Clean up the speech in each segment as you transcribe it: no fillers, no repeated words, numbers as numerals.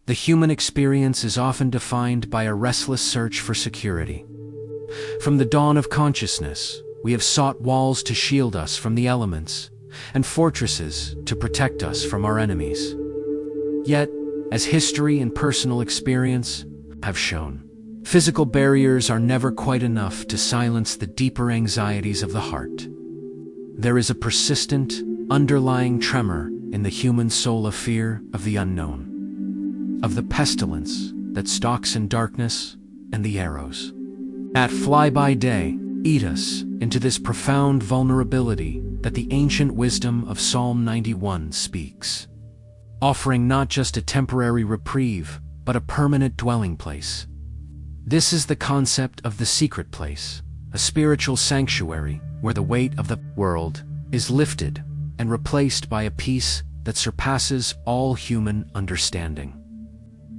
The human experience is often defined by a restless search for security. From the dawn of consciousness, we have sought walls to shield us from the elements, and fortresses to protect us from our enemies. Yet, as history and personal experience have shown, physical barriers are never quite enough to silence the deeper anxieties of the heart. There is a persistent, underlying tremor in the human soul of fear of the unknown, of the pestilence that stalks in darkness and the arrows that fly by day eat us into this profound vulnerability that the ancient wisdom of Psalm 91 speaks, offering not just a temporary reprieve, but a permanent dwelling place. This is the concept of the secret place, a spiritual sanctuary where the weight of the world is lifted and replaced by a peace that surpasses all human understanding.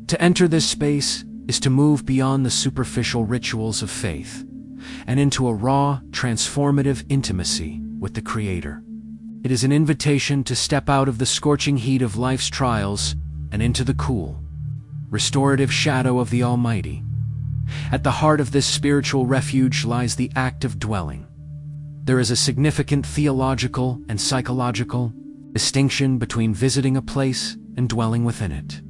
To enter this space is to move beyond the superficial rituals of faith and into a raw, transformative intimacy with the Creator. It is an invitation to step out of the scorching heat of life's trials and into the cool, restorative shadow of the Almighty. At the heart of this spiritual refuge lies the act of dwelling. There is a significant theological and psychological distinction between visiting a place and dwelling within it.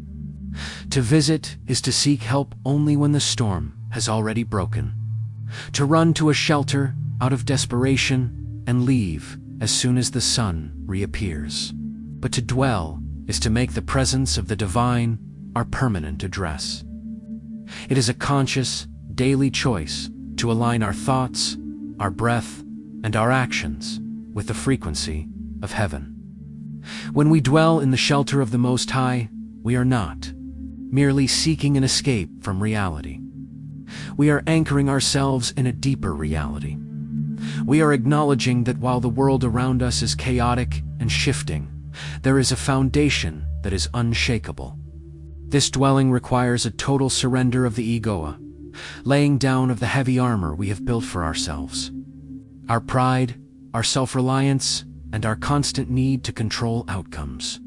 To visit is to seek help only when the storm has already broken, to run to a shelter out of desperation and leave as soon as the sun reappears. But to dwell is to make the presence of the divine our permanent address. It is a conscious, daily choice to align our thoughts, our breath, and our actions with the frequency of heaven. When we dwell in the shelter of the Most High, we are not merely seeking an escape from reality. We are anchoring ourselves in a deeper reality. We are acknowledging that while the world around us is chaotic and shifting, there is a foundation that is unshakable. This dwelling requires a total surrender of the egoa, laying down of the heavy armor we have built for ourselves. Our pride, our self-reliance, and our constant need to control outcomes.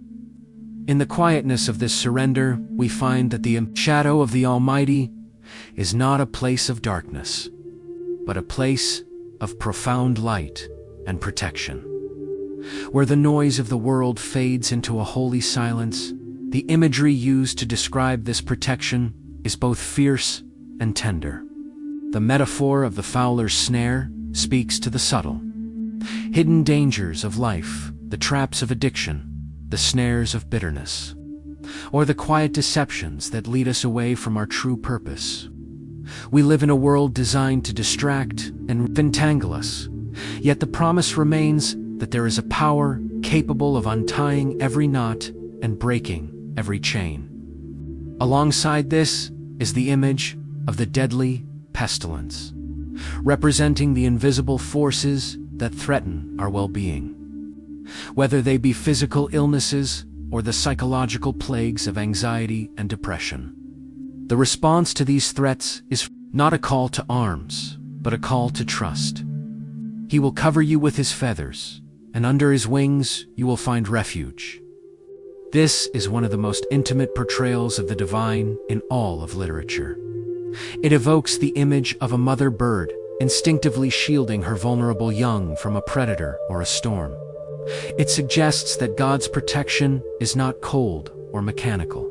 In the quietness of this surrender, we find that the shadow of the Almighty is not a place of darkness, but a place of profound light and protection. Where the noise of the world fades into a holy silence, the imagery used to describe this protection is both fierce and tender. The metaphor of the Fowler's snare speaks to the subtle, hidden dangers of life, the traps of addiction, the snares of bitterness, or the quiet deceptions that lead us away from our true purpose. We live in a world designed to distract and entangle us, yet the promise remains that there is a power capable of untying every knot and breaking every chain. Alongside this is the image of the deadly pestilence, representing the invisible forces that threaten our well-being. Whether they be physical illnesses or the psychological plagues of anxiety and depression. The response to these threats is not a call to arms, but a call to trust. He will cover you with his feathers, and under his wings you will find refuge. This is one of the most intimate portrayals of the divine in all of literature. It evokes the image of a mother bird instinctively shielding her vulnerable young from a predator or a storm. It suggests that God's protection is not cold or mechanical.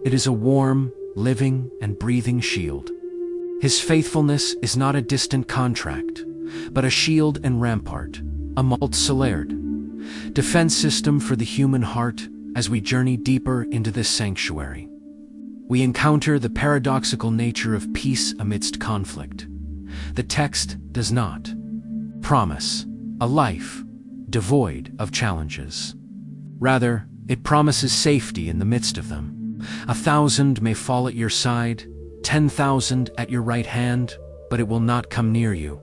It is a warm, living, and breathing shield. His faithfulness is not a distant contract, but a shield and rampart, a multi-layered defense system for the human heart as we journey deeper into this sanctuary. We encounter the paradoxical nature of peace amidst conflict. The text does not promise a life devoid of challenges. Rather, it promises safety in the midst of them. 1,000 may fall at your side, 10,000 at your right hand, but it will not come near you.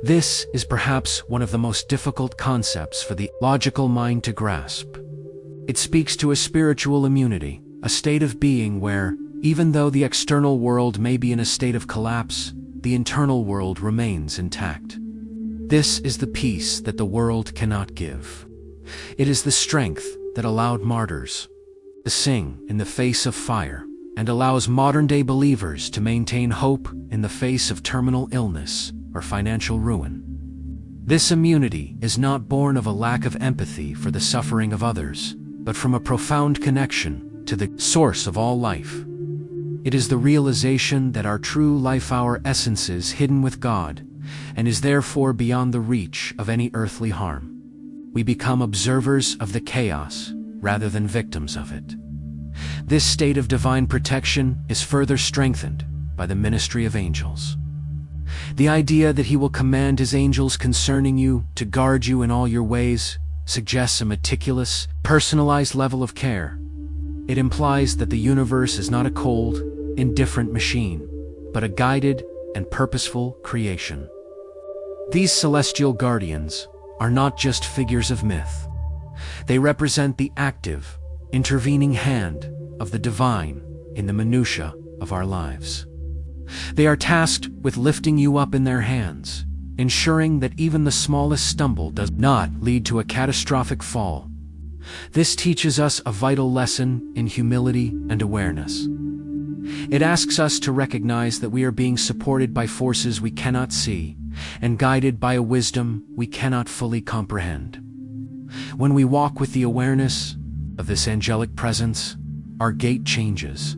This is perhaps one of the most difficult concepts for the logical mind to grasp. It speaks to a spiritual immunity, a state of being where, even though the external world may be in a state of collapse, the internal world remains intact. This is the peace that the world cannot give. It is the strength that allowed martyrs to sing in the face of fire, and allows modern-day believers to maintain hope in the face of terminal illness or financial ruin. This immunity is not born of a lack of empathy for the suffering of others, but from a profound connection to the source of all life. It is the realization that our true life, our essence, is hidden with God, and is therefore beyond the reach of any earthly harm. We become observers of the chaos rather than victims of it. This state of divine protection is further strengthened by the ministry of angels. The idea that He will command His angels concerning you to guard you in all your ways suggests a meticulous, personalized level of care. It implies that the universe is not a cold, indifferent machine, but a guided and purposeful creation. These celestial guardians are not just figures of myth. They represent the active, intervening hand of the divine in the minutiae of our lives. They are tasked with lifting you up in their hands, ensuring that even the smallest stumble does not lead to a catastrophic fall. This teaches us a vital lesson in humility and awareness. It asks us to recognize that we are being supported by forces we cannot see and guided by a wisdom we cannot fully comprehend. When we walk with the awareness of this angelic presence, our gait changes.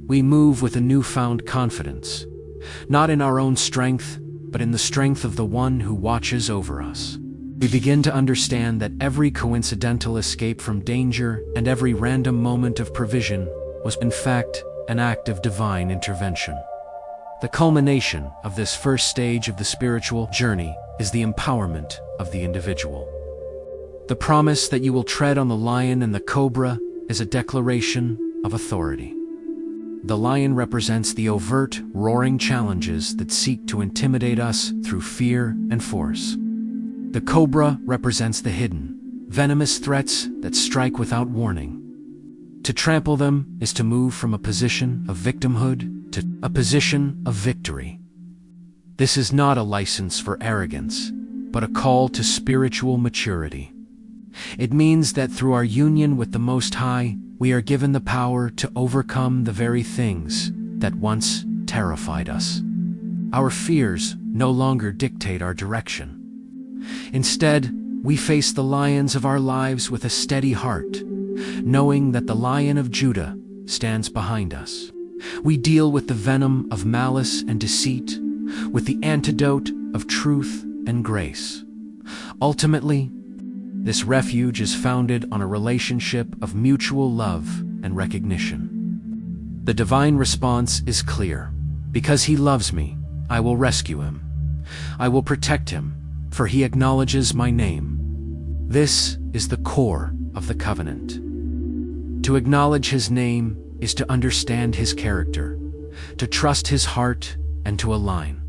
We move with a newfound confidence, not in our own strength, but in the strength of the One who watches over us. We begin to understand that every coincidental escape from danger and every random moment of provision was, in fact, an act of divine intervention. The culmination of this first stage of the spiritual journey is the empowerment of the individual. The promise that you will tread on the lion and the cobra is a declaration of authority. The lion represents the overt, roaring challenges that seek to intimidate us through fear and force. The cobra represents the hidden, venomous threats that strike without warning. To trample them is to move from a position of victimhood to a position of victory. This is not a license for arrogance, but a call to spiritual maturity. It means that through our union with the Most High, we are given the power to overcome the very things that once terrified us. Our fears no longer dictate our direction. Instead, we face the lions of our lives with a steady heart, knowing that the Lion of Judah stands behind us. We deal with the venom of malice and deceit, with the antidote of truth and grace. Ultimately, this refuge is founded on a relationship of mutual love and recognition. The divine response is clear. Because He loves me, I will rescue him. I will protect him, for he acknowledges my name. This is the core of the covenant. To acknowledge His name is to understand His character, to trust His heart, and to align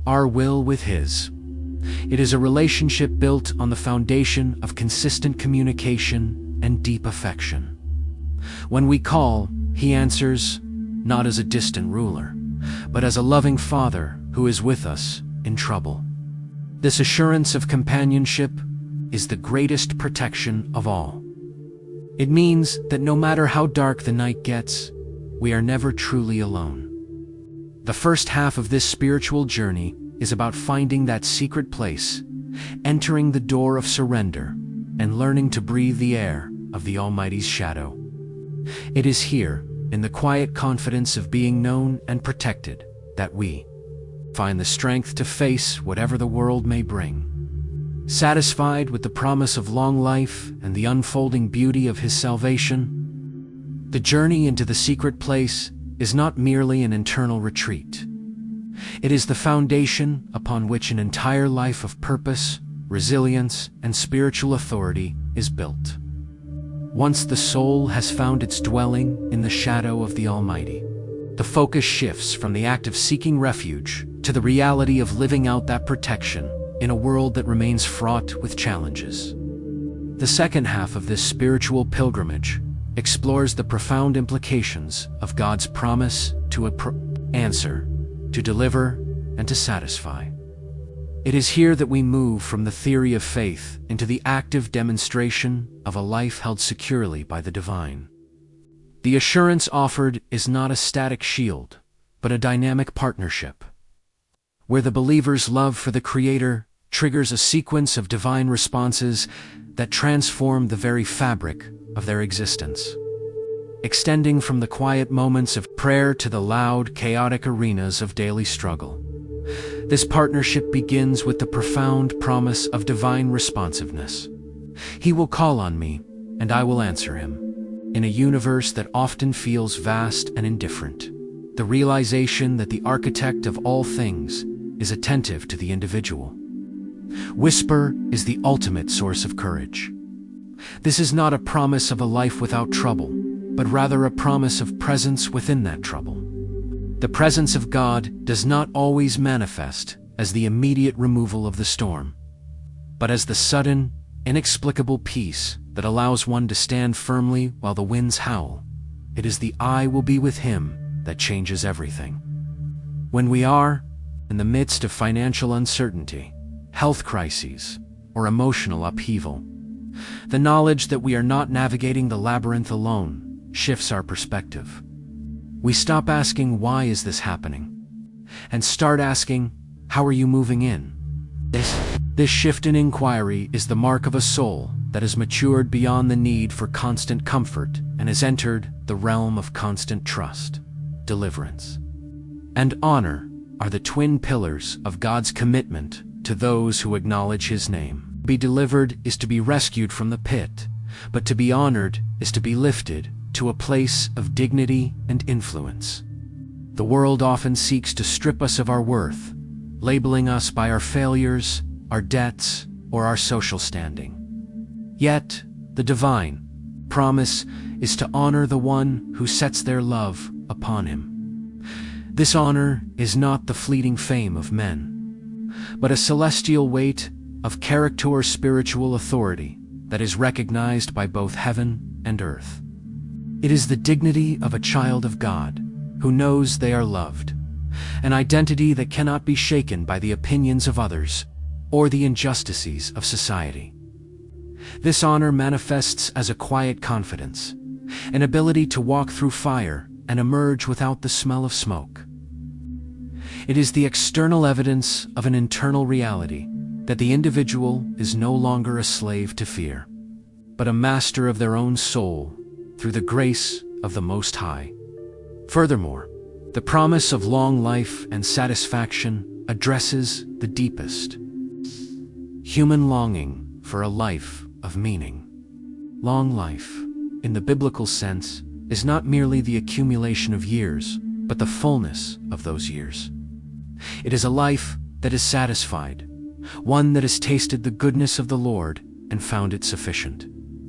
our will with His. It is a relationship built on the foundation of consistent communication and deep affection. When we call, He answers, not as a distant ruler, but as a loving Father who is with us in trouble. This assurance of companionship is the greatest protection of all. It means that no matter how dark the night gets, we are never truly alone. The first half of this spiritual journey is about finding that secret place, entering the door of surrender, and learning to breathe the air of the Almighty's shadow. It is here, in the quiet confidence of being known and protected, that we find the strength to face whatever the world may bring. Satisfied with the promise of long life and the unfolding beauty of His salvation, the journey into the secret place is not merely an internal retreat. It is the foundation upon which an entire life of purpose, resilience, and spiritual authority is built. Once the soul has found its dwelling in the shadow of the Almighty, the focus shifts from the act of seeking refuge to the reality of living out that protection in a world that remains fraught with challenges. The second half of this spiritual pilgrimage explores the profound implications of God's promise to answer, to deliver, and to satisfy. It is here that we move from the theory of faith into the active demonstration of a life held securely by the divine. The assurance offered is not a static shield, but a dynamic partnership, where the believer's love for the Creator triggers a sequence of divine responses that transform the very fabric of their existence, extending from the quiet moments of prayer to the loud, chaotic arenas of daily struggle. This partnership begins with the profound promise of divine responsiveness. He will call on me, and I will answer him. In a universe that often feels vast and indifferent, the realization that the architect of all things is attentive to the individual. Whisper is the ultimate source of courage. This is not a promise of a life without trouble, but rather a promise of presence within that trouble. The presence of God does not always manifest as the immediate removal of the storm, but as the sudden, inexplicable peace that allows one to stand firmly while the winds howl. It is the "I will be with him" that changes everything. When we are in the midst of financial uncertainty, health crises, or emotional upheaval, the knowledge that we are not navigating the labyrinth alone shifts our perspective. We stop asking, "Why is this happening?" and start asking, "How are you moving in?" This shift in inquiry is the mark of a soul that has matured beyond the need for constant comfort and has entered the realm of constant trust. Deliverance and honor are the twin pillars of God's commitment to those who acknowledge His name. To be delivered is to be rescued from the pit, but to be honored is to be lifted to a place of dignity and influence. The world often seeks to strip us of our worth, labeling us by our failures, our debts, or our social standing. Yet, the divine promise is to honor the one who sets their love upon him. This honor is not the fleeting fame of men, but a celestial weight of character or spiritual authority that is recognized by both heaven and earth. It is the dignity of a child of God who knows they are loved, an identity that cannot be shaken by the opinions of others or the injustices of society. This honor manifests as a quiet confidence, an ability to walk through fire and emerge without the smell of smoke. It is the external evidence of an internal reality that the individual is no longer a slave to fear, but a master of their own soul through the grace of the Most High. Furthermore, the promise of long life and satisfaction addresses the deepest human longing for a life of meaning. Long life, in the biblical sense, is not merely the accumulation of years, but the fullness of those years. It is a life that is satisfied, one that has tasted the goodness of the Lord and found it sufficient.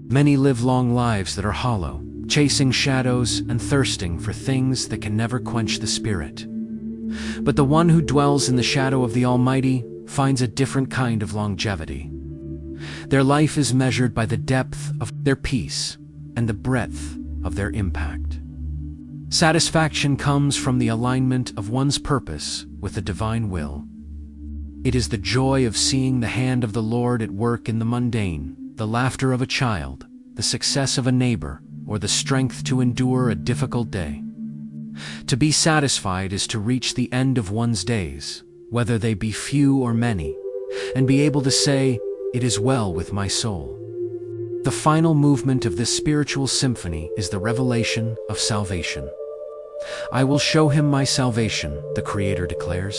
Many live long lives that are hollow, chasing shadows and thirsting for things that can never quench the spirit. But the one who dwells in the shadow of the Almighty finds a different kind of longevity. Their life is measured by the depth of their peace and the breadth of their impact. Satisfaction comes from the alignment of one's purpose with the divine will. It is the joy of seeing the hand of the Lord at work in the mundane, the laughter of a child, the success of a neighbor, or the strength to endure a difficult day. To be satisfied is to reach the end of one's days, whether they be few or many, and be able to say, "It is well with my soul." The final movement of this spiritual symphony is the revelation of salvation. "I will show him my salvation," the Creator declares.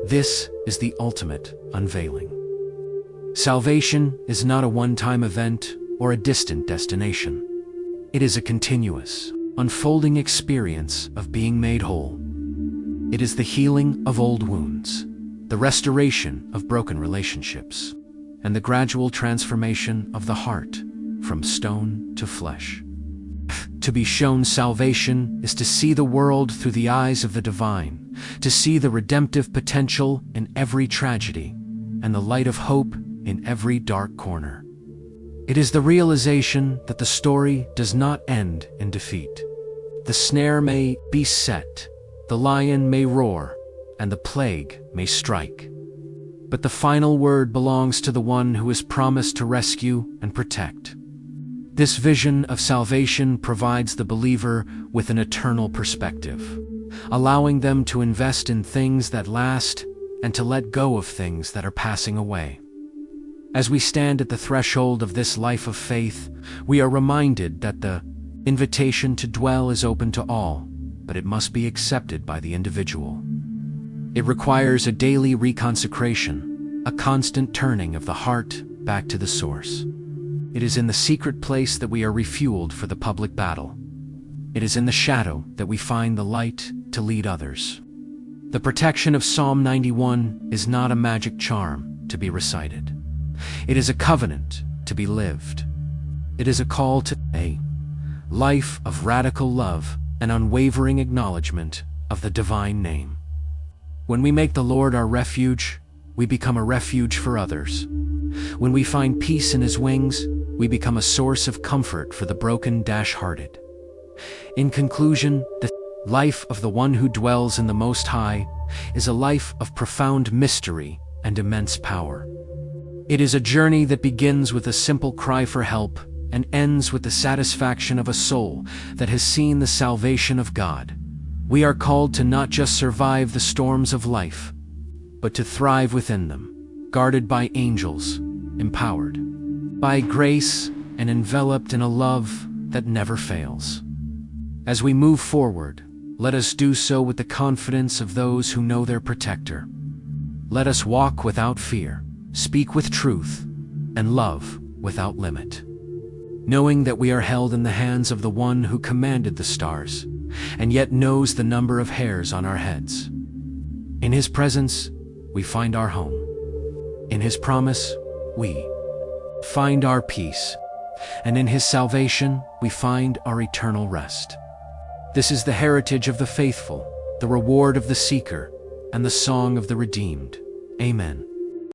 This is the ultimate unveiling. Salvation is not a one-time event or a distant destination. It is a continuous, unfolding experience of being made whole. It is the healing of old wounds, the restoration of broken relationships, and the gradual transformation of the heart from stone to flesh. To be shown salvation is to see the world through the eyes of the divine, to see the redemptive potential in every tragedy, and the light of hope in every dark corner. It is the realization that the story does not end in defeat. The snare may be set, the lion may roar, and the plague may strike. But the final word belongs to the one who is promised to rescue and protect. This vision of salvation provides the believer with an eternal perspective, allowing them to invest in things that last and to let go of things that are passing away. As we stand at the threshold of this life of faith, we are reminded that the invitation to dwell is open to all, but it must be accepted by the individual. It requires a daily reconsecration, a constant turning of the heart back to the source. It is in the secret place that we are refueled for the public battle. It is in the shadow that we find the light to lead others. The protection of Psalm 91 is not a magic charm to be recited. It is a covenant to be lived. It is a call to a life of radical love and unwavering acknowledgement of the divine name. When we make the Lord our refuge, we become a refuge for others. When we find peace in His wings, we become a source of comfort for the broken-hearted. In conclusion, the life of the one who dwells in the Most High is a life of profound mystery and immense power. It is a journey that begins with a simple cry for help and ends with the satisfaction of a soul that has seen the salvation of God. We are called to not just survive the storms of life, but to thrive within them, guarded by angels, empowered by grace, and enveloped in a love that never fails. As we move forward, let us do so with the confidence of those who know their protector. Let us walk without fear, speak with truth, and love without limit, knowing that we are held in the hands of the one who commanded the stars, and yet knows the number of hairs on our heads. In His presence, we find our home. In His promise, we find our peace. And in His salvation, we find our eternal rest. This is the heritage of the faithful, the reward of the seeker, and the song of the redeemed. Amen.